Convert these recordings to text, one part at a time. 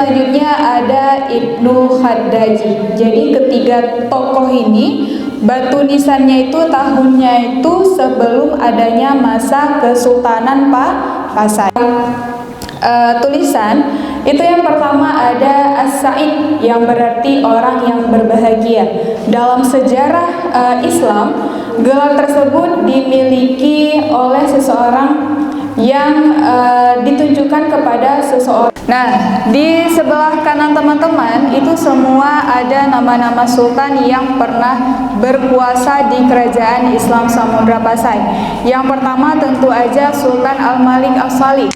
selanjutnya ada Ibnu Khaddaji. Jadi ketiga tokoh ini batu nisannya itu tahunnya itu sebelum adanya masa Kesultanan Pasai. Tulisan itu yang pertama ada As-Sa'id yang berarti orang yang berbahagia. Dalam sejarah Islam, gelar tersebut dimiliki oleh seseorang yang ditunjukkan kepada seseorang. Nah, di sebelah kanan teman-teman itu semua ada nama-nama sultan yang pernah berkuasa di kerajaan Islam Samudra Pasai. Yang pertama tentu aja Sultan Al-Malik As-Salih,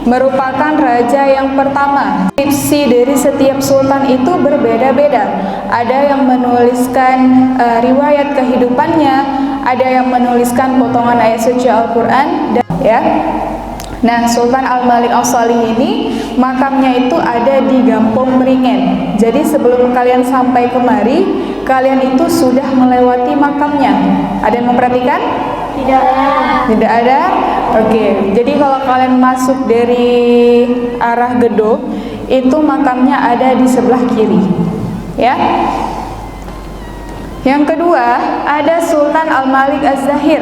merupakan raja yang pertama. Deskripsi dari setiap sultan itu berbeda-beda. Ada yang menuliskan riwayat kehidupannya, ada yang menuliskan potongan ayat suci Al-Quran, ya. Nah, Sultan Al-Malik As-Salih ini makamnya itu ada di Gampong Meringen. Jadi sebelum kalian sampai kemari, kalian itu sudah melewati makamnya. Ada yang memperhatikan? Tidak ada. Tidak ada? Oke, jadi kalau kalian masuk dari arah gedung, itu makamnya ada di sebelah kiri, ya. Yang kedua, ada Sultan Al-Malik Az-Zahir.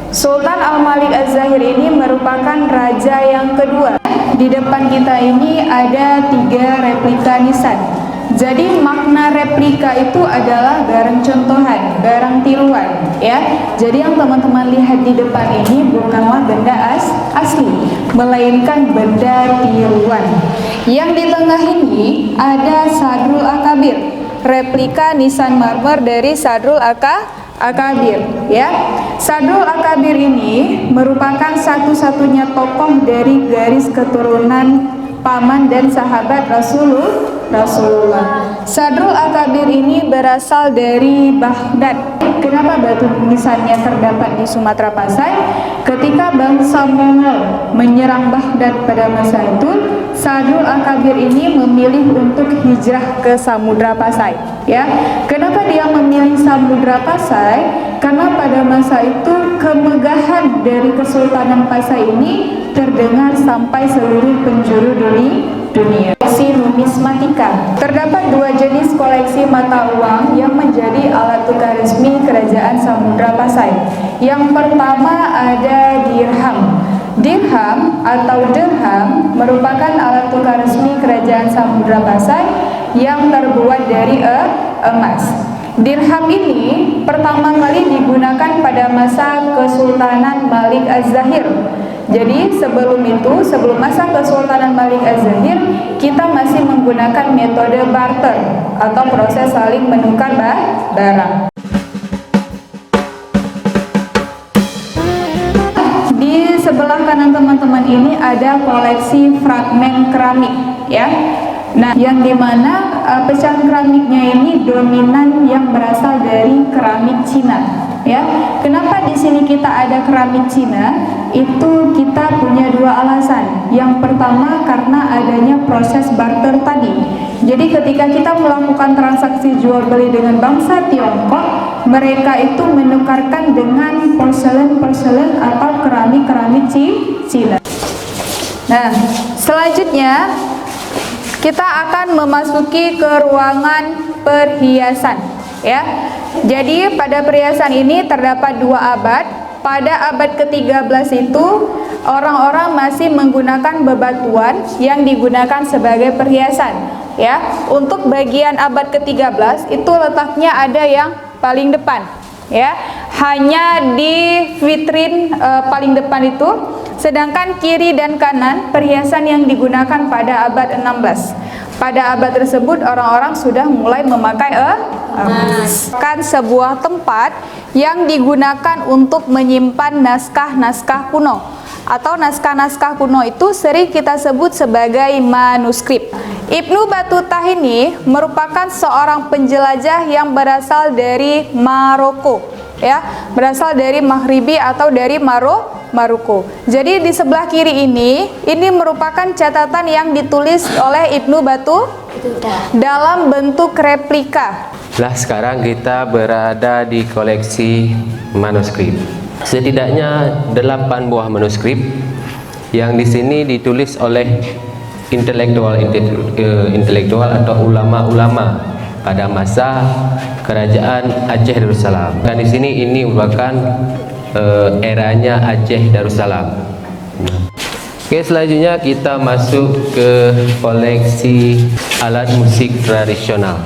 Sultan Al-Malik Az-Zahir ini merupakan raja yang kedua. Di depan kita ini ada 3 replika nisan. Jadi makna replika itu adalah barang contohan, barang tiruan, ya. Jadi yang teman-teman lihat di depan ini bukanlah benda asli, melainkan benda tiruan. Yang di tengah ini ada Sadrul Akabir, replika nisan marmer dari Sadrul Akabir, ya. Sadrul Akabir ini merupakan satu-satunya tokoh dari garis keturunan paman dan sahabat Rasulullah. Sadrul Akabir ini berasal dari Baghdad. Kenapa batu nisannya terdapat di Sumatera Pasai? Ketika bangsa Mongol menyerang Baghdad pada masa itu, Sadrul Akabir ini memilih untuk hijrah ke Samudra Pasai, ya. Kenapa dia memilih Samudra Pasai? Karena pada masa itu kemegahan dari Kesultanan Pasai ini terdengar sampai seluruh penjuru dunia. Koleksi numismatika. Terdapat 2 jenis koleksi mata uang yang menjadi alat tukar resmi Kerajaan Samudra Pasai. Yang pertama ada dirham. Dirham atau dirham merupakan alat tukar resmi Kerajaan Samudra Pasai yang terbuat dari emas. Dirham ini pertama kali digunakan pada masa Kesultanan Malik Az-Zahir. Jadi sebelum masa Kesultanan Malik Az-Zahir, kita masih menggunakan metode barter atau proses saling menukar barang. Di sebelah kanan teman-teman ini ada koleksi fragmen keramik, ya. Nah, yang dimana pecahan keramiknya ini dominan yang berasal dari keramik Cina, ya. Kenapa di sini kita ada keramik Cina? Itu kita punya 2 alasan. Yang pertama karena adanya proses barter tadi. Jadi ketika kita melakukan transaksi jual beli dengan bangsa Tiongkok, mereka itu menukarkan dengan porselen atau keramik Cina. Nah, selanjutnya kita akan memasuki ke ruangan perhiasan, ya. Jadi pada perhiasan ini terdapat 2 abad. Pada abad ke-13 itu orang-orang masih menggunakan bebatuan yang digunakan sebagai perhiasan, ya. Untuk bagian abad ke-13 itu letaknya ada yang paling depan, ya. Hanya di vitrin paling depan itu. Sedangkan kiri dan kanan perhiasan yang digunakan pada abad 16. Pada abad tersebut orang-orang sudah mulai memakai emas. Kan sebuah tempat yang digunakan untuk menyimpan naskah-naskah kuno. Atau naskah-naskah kuno itu sering kita sebut sebagai manuskrip. Ibnu Battuta ini merupakan seorang penjelajah yang berasal dari Maroko, ya, berasal dari Maghribi atau dari Maroko. Jadi di sebelah kiri ini merupakan catatan yang ditulis oleh Ibnu Battuta dalam bentuk replika. Nah, sekarang kita berada di koleksi manuskrip. Setidaknya 8 buah manuskrip yang di sini ditulis oleh intelektual atau ulama-ulama pada masa kerajaan Aceh Darussalam. Dan di sini ini merupakan eranya Aceh Darussalam. Oke, selanjutnya kita masuk ke koleksi alat musik tradisional.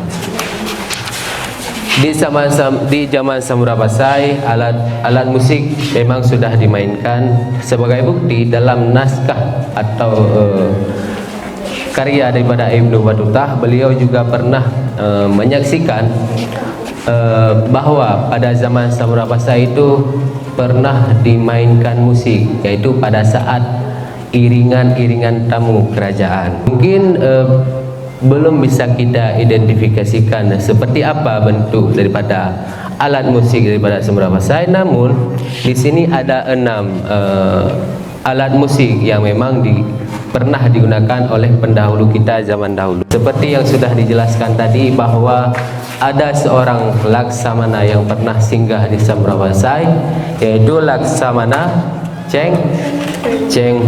Di zaman Samudra Pasai, alat musik memang sudah dimainkan. Sebagai bukti, dalam naskah atau karya daripada Ibnu Battuta, beliau juga pernah menyaksikan bahwa pada zaman Samudra Pasai itu pernah dimainkan musik, yaitu pada saat iringan-iringan tamu kerajaan. Mungkin belum bisa kita identifikasikan seperti apa bentuk daripada alat musik daripada Samudra Pasai, namun di sini ada 6 alat musik yang memang pernah digunakan oleh pendahulu kita zaman dahulu. Seperti yang sudah dijelaskan tadi, bahwa ada seorang laksamana yang pernah singgah di Samudra Pasai, yaitu Laksamana Cheng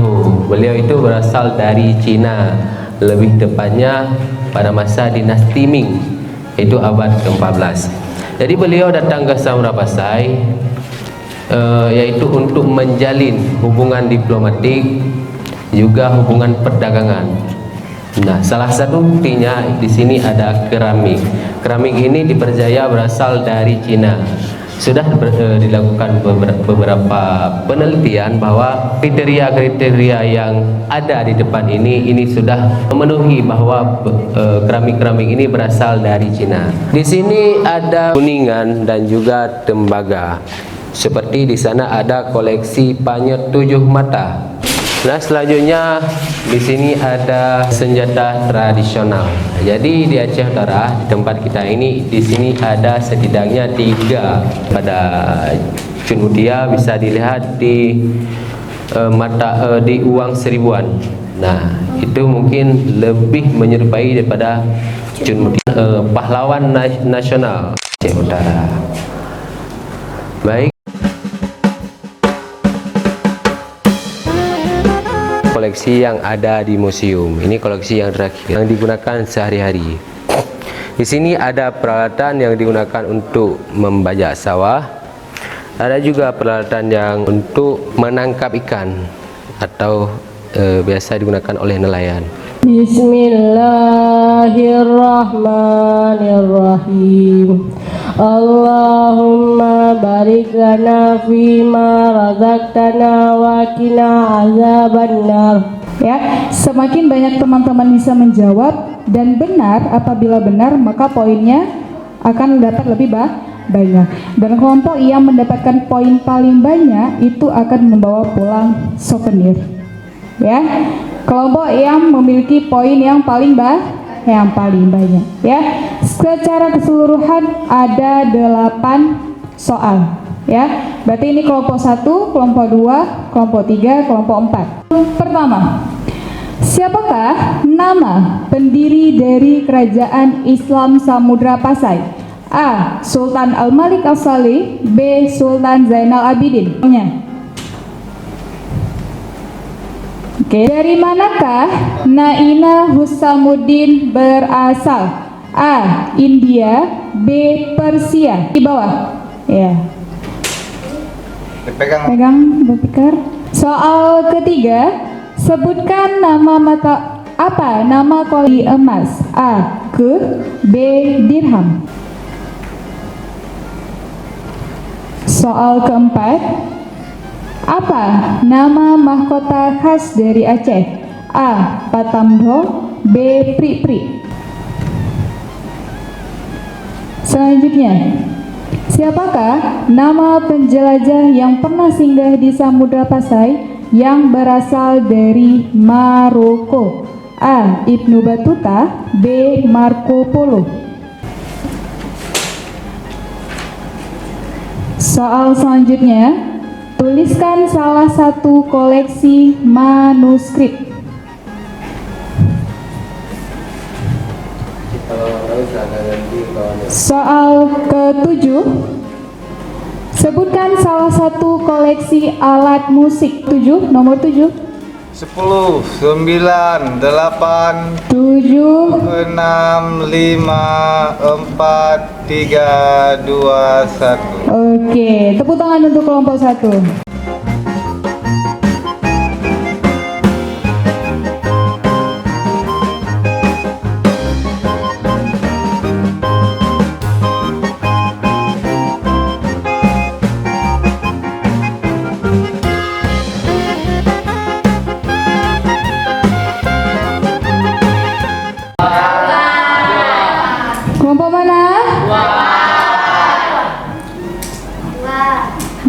Hu. Beliau itu berasal dari Cina, lebih tepatnya pada masa dinasti Ming, yaitu abad ke-14. Jadi beliau datang ke Samudra Pasai yaitu untuk menjalin hubungan diplomatik, juga hubungan perdagangan. Nah, salah satu buktinya di sini ada keramik. Keramik ini dipercaya berasal dari Cina. Sudah dilakukan beberapa penelitian bahwa kriteria yang ada di depan ini sudah memenuhi bahwa keramik-keramik ini berasal dari Cina. Di sini ada kuningan dan juga tembaga. Seperti di sana ada koleksi panyet 7 mata. Nah, selanjutnya di sini ada senjata tradisional. Jadi di Aceh Utara, di tempat kita ini, di sini ada setidaknya 3 pada Cun Mutia, bisa dilihat di di uang seribuan. Nah, itu mungkin lebih menyerupai daripada Cun Mutia, pahlawan nasional Aceh Utara. Baik. Koleksi yang ada di museum ini, koleksi yang terakhir yang digunakan sehari-hari. Di sini ada peralatan yang digunakan untuk membajak sawah, ada juga peralatan yang untuk menangkap ikan atau biasa digunakan oleh nelayan. Bismillahirrahmanirrahim. Allahumma barik lana fima razaqtana wa qina azabannar. Ya, semakin banyak teman-teman bisa menjawab dan benar, apabila benar maka poinnya akan dapat lebih banyak. Dan kelompok yang mendapatkan poin paling banyak itu akan membawa pulang souvenir. Ya, kelompok yang memiliki poin yang paling banyak, ya. Secara keseluruhan ada 8 soal, ya. Berarti ini kelompok 1, kelompok 2, kelompok 3, kelompok 4. Pertama, siapakah nama pendiri dari Kerajaan Islam Samudra Pasai? A. Sultan Al-Malik As-Salih, B. Sultan Zainal Abidin. Oke, dari manakah Naina Husamuddin berasal? A. India, B. Persia. Di bawah. Ya. Pegang, berpikir. Soal ketiga, sebutkan nama nama koli emas? A. Ke, B. Dirham. Soal keempat, apa nama mahkota khas dari Aceh? A. Patamdong, B. Pri-pri. Selanjutnya, siapakah nama penjelajah yang pernah singgah di Samudra Pasai yang berasal dari Maroko? A. Ibnu Battuta, B. Marco Polo. Soal selanjutnya, tuliskan salah satu koleksi manuskrip. Soal ke-7, sebutkan salah satu koleksi alat musik. Nomor 7. 10, 9, 8, 7, 6, 5, 4, 3, 2, 1. Oke, tepuk tangan untuk kelompok 1. Kelompok mana?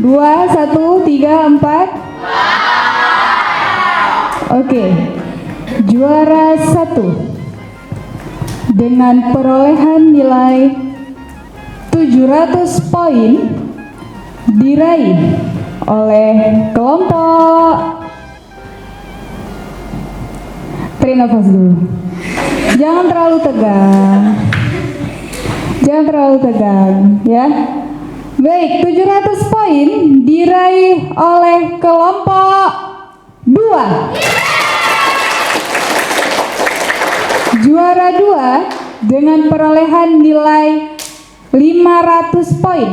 2, 1, 3, 4. Oke. Juara 1 dengan perolehan nilai 700 poin diraih oleh kelompok. Tarik nafas dulu. Jangan terlalu tegang. Jangan terlalu tegang, ya. Baik, 700 poin diraih oleh kelompok 2. Juara 2 dengan perolehan nilai 500 poin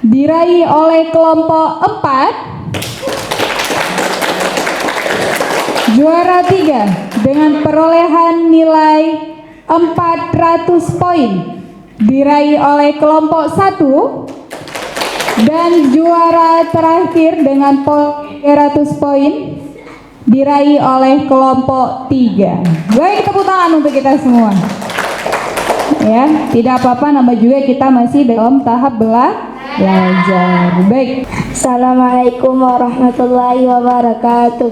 diraih oleh kelompok 4. Juara 3 dengan perolehan nilai 400 poin diraih oleh kelompok 1. Dan juara terakhir dengan 300 poin diraih oleh kelompok 3. Baik, tepuk tangan untuk kita semua. Ya, tidak apa-apa, nama juga kita masih dalam tahap belajar. Baik. Assalamualaikum warahmatullahi wabarakatuh.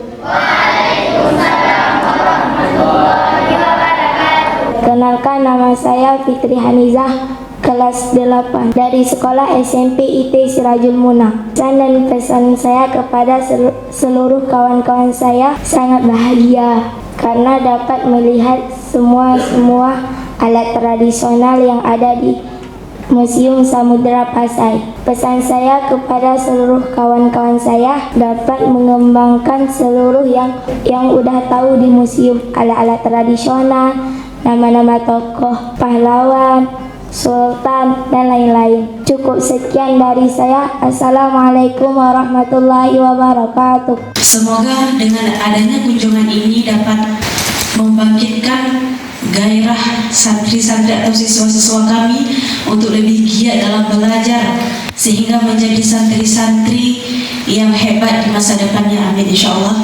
Kenalkan, nama saya Fitri Hanizah, kelas 8 dari sekolah SMP IT Sirajul Munah. Pesan dan pesan saya kepada seluruh kawan-kawan saya, sangat bahagia karena dapat melihat semua alat tradisional yang ada di Museum Samudra Pasai. Pesan saya kepada seluruh kawan-kawan saya, dapat mengembangkan seluruh yang udah tahu di museum, alat-alat tradisional, nama-nama tokoh pahlawan, sultan, dan lain-lain. Cukup sekian dari saya. Assalamualaikum warahmatullahi wabarakatuh. Semoga dengan adanya kunjungan ini dapat membangkitkan gairah santri-santri atau siswa-siswa kami untuk lebih giat dalam belajar sehingga menjadi santri-santri yang hebat di masa depannya. Amin, insyaallah.